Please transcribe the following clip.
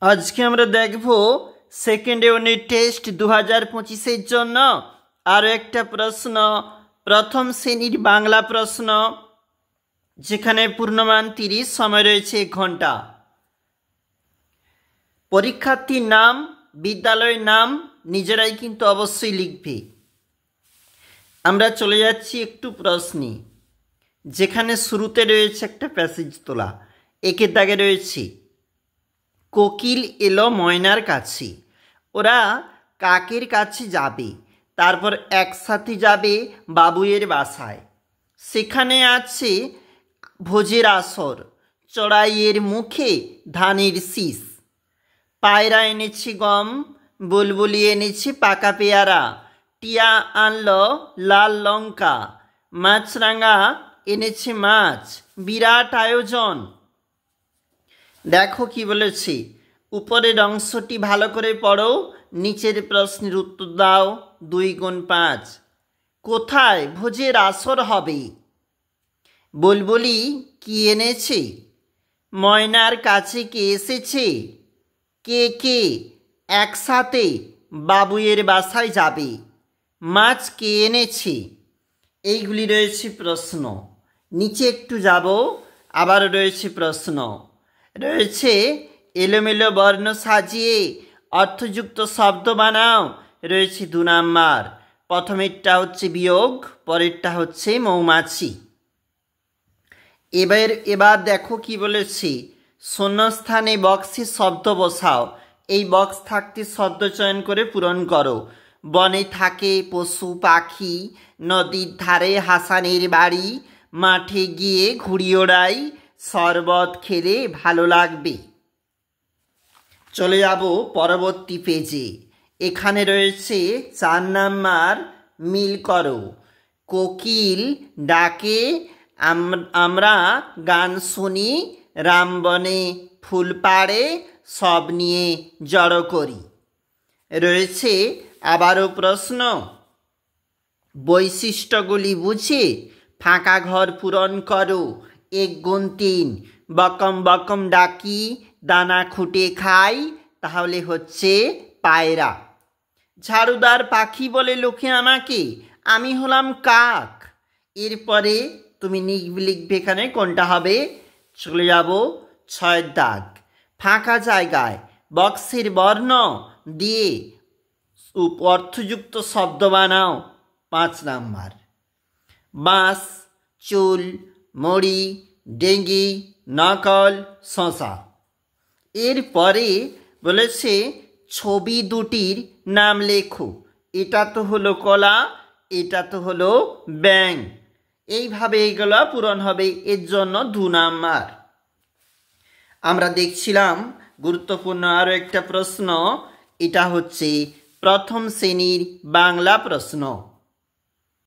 आज के আমরা দেখব সেকেন্ড ইউনিট টেস্ট 2025 এর জন্য আর একটা প্রশ্ন প্রথম শ্রেণীর বাংলা প্রশ্ন যেখানে পূর্ণমান 30 সময় রয়েছে 1 ঘন্টা। পরীক্ষার্থীর নাম বিদ্যালয়ের নাম নিজেরাই কিন্তু অবশ্যই লিখবে। আমরা চলে যাচ্ছি একটু প্রশ্নে, যেখানে শুরুতে রয়েছে একটা প্যাসেজ তোলা। একের দাগে রয়েছে কোকিল এলো ময়নার কাছে। ওরা কাকের কাছে যাবে, তারপর একসাথে যাবে বাবুয়ের বাসায়। সেখানে আছে ভোজের আসর, চড়াইয়ের মুখে ধানের শীষ। পায়রা এনেছে গম, বুলবুলি এনেছে পাকা পেয়ারা। টিয়া আনলো লাল লঙ্কা, মাছরাঙা এনেছে মাছ। বিরাট আয়োজন। দেখো কি বলেছে, উপরের অংশটি ভালো করে পড়ো, নিচের প্রশ্নের উত্তর দাও। 2 গুণ 5। কোথায় ভোজের আসর হবে? বুলবুলি কি এনেছে? ময়নার কাছে কে এসেছে? কে কে একসাথে বাবুয়ের বাসায় যাবে? মাছ কে এনেছে? এইগুলি রয়েছে প্রশ্ন। নিচে একটু যাব, আবার রয়েছে প্রশ্ন। রয়েছে এলোমেলো বর্ণ সাজিয়ে অর্থযুক্ত শব্দ বানাও। রয়েছে 2 নাম্বার। প্রথমেরটা হচ্ছে বিয়োগ, পরেরটা হচ্ছে মৌমাছি। এবার দেখো কি বলেছি, শূন্যস্থানে বক্সে শব্দ বসাও। এই বক্স থাকতে শব্দ চয়ন করে পূরণ করো। বনে থাকে পশু পাখি, নদীর ধারে হাসানের বাড়ি, মাঠে গিয়ে ঘুড়ি ওড়াই, শরবত খেলে ভালো লাগবে। চলে যাব পরবর্তী পেজে। এখানে রয়েছে 4 নাম্বার, মিল করো। কোকিল ডাকে, আমরা গান শুনি, রামবনে ফুল পাড়ে, সব নিয়ে জড়ো করি। রয়েছে আবারও প্রশ্ন, বৈশিষ্ট্যগুলি বুঝে ফাঁকা ঘর পূরণ করো। 1 গুণ 3। বকম বকম ডাকি, দানা খুঁটে খাই, তাহলে হচ্ছে পায়রা। ঝাড়ুদার পাখি বলে লোকে আমাকে, আমি হলাম কাক। এরপরে তুমি লিখবে এখানে কোনটা হবে। চলে যাব 6 দাগ। ফাঁকা জায়গায় বক্সের বর্ণ দিয়ে অর্থযুক্ত শব্দ বানাও। 5 নাম্বার। বাঁশ, চুল, মড়ি, ডেঙ্গি, নকল, শশা। এরপরে বলেছে ছবি দুটির নাম লেখো। এটা তো হলো কলা, এটা তো হলো ব্যাঙ। এইভাবে এগুলো পূরণ হবে, এর জন্য 2 নাম্বার। আমরা দেখছিলাম গুরুত্বপূর্ণ আরও একটা প্রশ্ন। এটা হচ্ছে প্রথম শ্রেণীর বাংলা প্রশ্ন।